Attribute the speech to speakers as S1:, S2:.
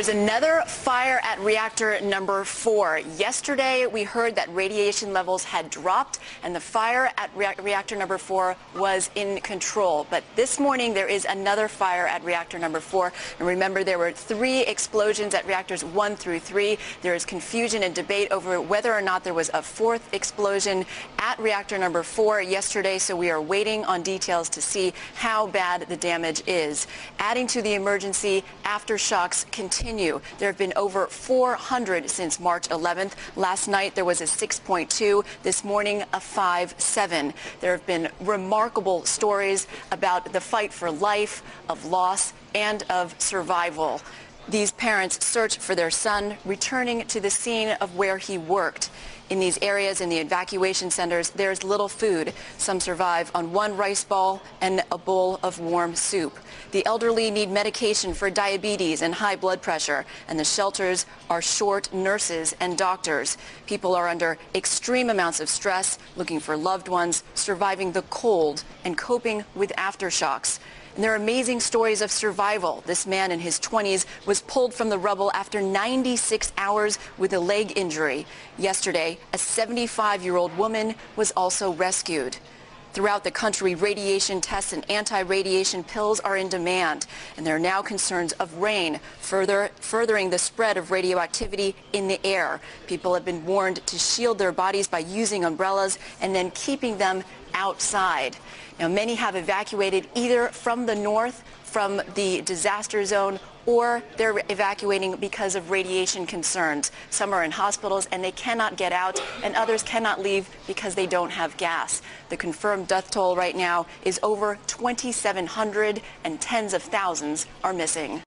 S1: There's another fire at reactor number 4. Yesterday, we heard that radiation levels had dropped and the fire at reactor number 4 was in control. But this morning, there is another fire at reactor number 4. And remember, there were 3 explosions at reactors 1 through 3. There is confusion and debate over whether or not there was a 4th explosion at reactor number 4 yesterday. So we are waiting on details to see how bad the damage is. Adding to the emergency, aftershocks continue. There have been over 400 since March 11th. Last night there was a 6.2. This morning a 5.7. There have been remarkable stories about the fight for life, of loss, and of survival. These parents search for their son, returning to the scene of where he worked. In these areas, in the evacuation centers, there's little food. Some survive on 1 rice ball and a bowl of warm soup. The elderly need medication for diabetes and high blood pressure, and the shelters are short nurses and doctors. People are under extreme amounts of stress, looking for loved ones, surviving the cold, and coping with aftershocks. And there are amazing stories of survival. This man in his 20s was pulled from the rubble after 96 hours with a leg injury. Yesterday, a 75-year-old woman was also rescued. Throughout the country, radiation tests and anti-radiation pills are in demand, and there are now concerns of rain furthering the spread of radioactivity in the air. People have been warned to shield their bodies by using umbrellas and then keeping them outside. Now, many have evacuated either from the north, from the disaster zone, or they're evacuating because of radiation concerns. Some are in hospitals and they cannot get out, and others cannot leave because they don't have gas. The confirmed death toll right now is over 2,700, and tens of thousands are missing.